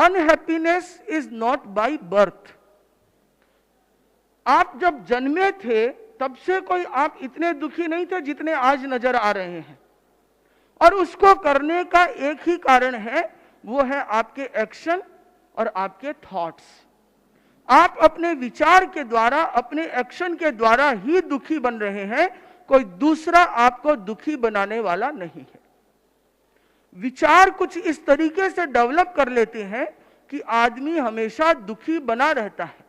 Unhappiness is not by birth. आप जब जन्मे थे तब से कोई आप इतने दुखी नहीं थे जितने आज नजर आ रहे हैं, और उसको करने का एक ही कारण है, वो है आपके एक्शन और आपके थॉट्स। आप अपने विचार के द्वारा, अपने एक्शन के द्वारा ही दुखी बन रहे हैं, कोई दूसरा आपको दुखी बनाने वाला नहीं है। विचार कुछ इस तरीके से डेवलप कर लेते हैं कि आदमी हमेशा दुखी बना रहता है।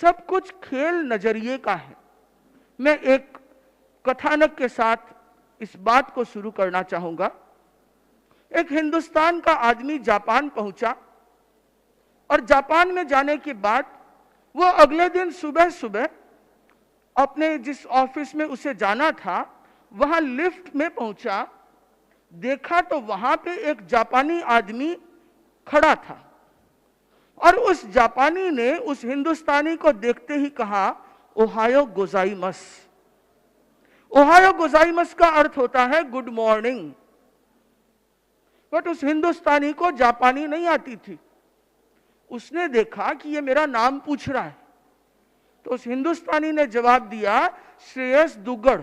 सब कुछ खेल नजरिए का है। मैं एक कथानक के साथ इस बात को शुरू करना चाहूंगा। एक हिंदुस्तान का आदमी जापान पहुंचा, और जापान में जाने के बाद वो अगले दिन सुबह सुबह अपने जिस ऑफिस में उसे जाना था, वहां लिफ्ट में पहुंचा, देखा तो वहां पे एक जापानी आदमी खड़ा था, और उस जापानी ने उस हिंदुस्तानी को देखते ही कहा, ओहायो गोजाइमस। ओहायो गोजाइमस का अर्थ होता है गुड मॉर्निंग। बट उस हिंदुस्तानी को जापानी नहीं आती थी। उसने देखा कि ये मेरा नाम पूछ रहा है, तो उस हिंदुस्तानी ने जवाब दिया, श्रेयस दुग्गड़।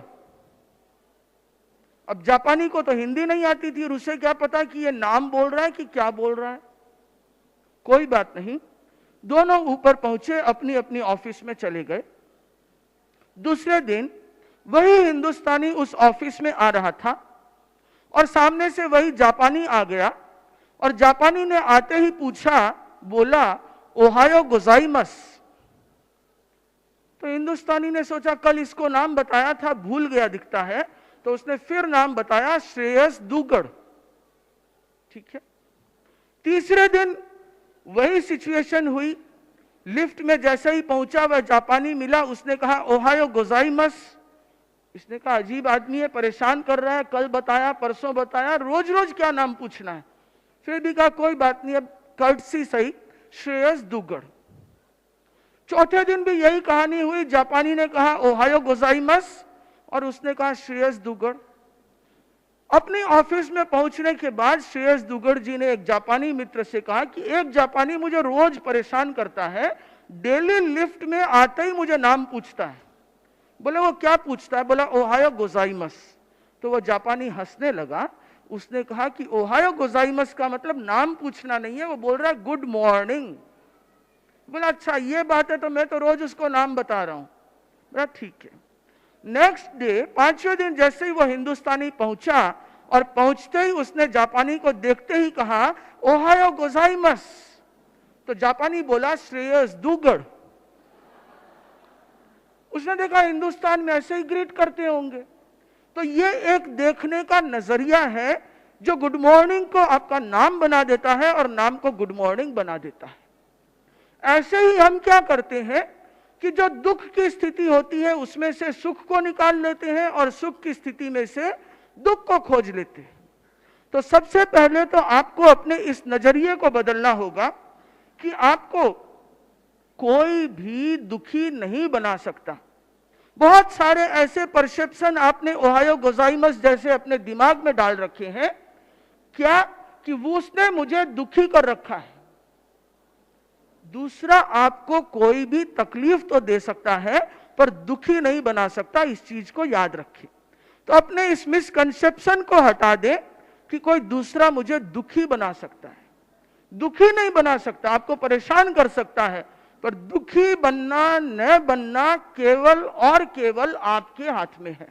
अब जापानी को तो हिंदी नहीं आती थी, और उसे क्या पता कि ये नाम बोल रहा है कि क्या बोल रहा है। कोई बात नहीं, दोनों ऊपर पहुंचे, अपनी अपनी ऑफिस में चले गए। दूसरे दिन वही हिंदुस्तानी उस ऑफिस में आ रहा था, और सामने से वही जापानी आ गया, और जापानी ने आते ही पूछा, बोला, ओहायो गोजाइमस। तो हिंदुस्तानी ने सोचा कल इसको नाम बताया था, भूल गया दिखता है, तो उसने फिर नाम बताया, श्रेयस दुग्गड़। ठीक है। तीसरे दिन वही सिचुएशन हुई। लिफ्ट में जैसे ही पहुंचा वह जापानी मिला, उसने कहा, ओहायो गोजाइमस। इसने कहा, अजीब आदमी है, परेशान कर रहा है, कल बताया, परसों बताया, रोज रोज क्या नाम पूछना है। फिर भी कहा कोई बात नहीं, अब कर्टसी सही, श्रेयस दुग्गड़। चौथे दिन भी यही कहानी हुई। जापानी ने कहा, ओहायो गोजाइमस, और उसने कहा, श्रेयस दुग्गड़। अपने ऑफिस में पहुंचने के बाद श्रेयस दुग्गड़ जी ने एक जापानी मित्र से कहा कि एक जापानी मुझे रोज परेशान करता है, डेली लिफ्ट में आते ही मुझे नाम पूछता है। बोले वो क्या पूछता है? बोला ओहायो गोजाइमस। तो वो जापानी हंसने लगा। उसने कहा कि ओहायो गोजाइमस का मतलब नाम पूछना नहीं है, वो बोल रहा है गुड मॉर्निंग। बोला अच्छा ये बात है, तो मैं तो रोज उसको नाम बता रहा हूं। बोला ठीक है। नेक्स्ट डे, पांचवें दिन जैसे ही वो हिंदुस्तानी पहुंचा, और पहुंचते ही उसने जापानी को देखते ही कहा, ओहायो गोजाइमस। तो जापानी बोला, श्रेयस दुग्गड़। उसने देखा हिंदुस्तान में ऐसे ही ग्रीट करते होंगे। तो ये एक देखने का नजरिया है जो गुड मॉर्निंग को आपका नाम बना देता है और नाम को गुड मॉर्निंग बना देता है। ऐसे ही हम क्या करते हैं कि जो दुख की स्थिति होती है उसमें से सुख को निकाल लेते हैं, और सुख की स्थिति में से दुख को खोज लेते हैं। तो सबसे पहले तो आपको अपने इस नजरिए को बदलना होगा कि आपको कोई भी दुखी नहीं बना सकता। बहुत सारे ऐसे परसेप्शन आपने ओहायो गोजाइमस जैसे अपने दिमाग में डाल रखे हैं, क्या कि वो उसने मुझे दुखी कर रखा है। दूसरा आपको कोई भी तकलीफ तो दे सकता है पर दुखी नहीं बना सकता, इस चीज को याद रखें। तो अपने इस मिसकंसेप्शन को हटा दें कि कोई दूसरा मुझे दुखी बना सकता है। दुखी नहीं बना सकता, आपको परेशान कर सकता है, पर दुखी बनना न बनना केवल और केवल आपके हाथ में है।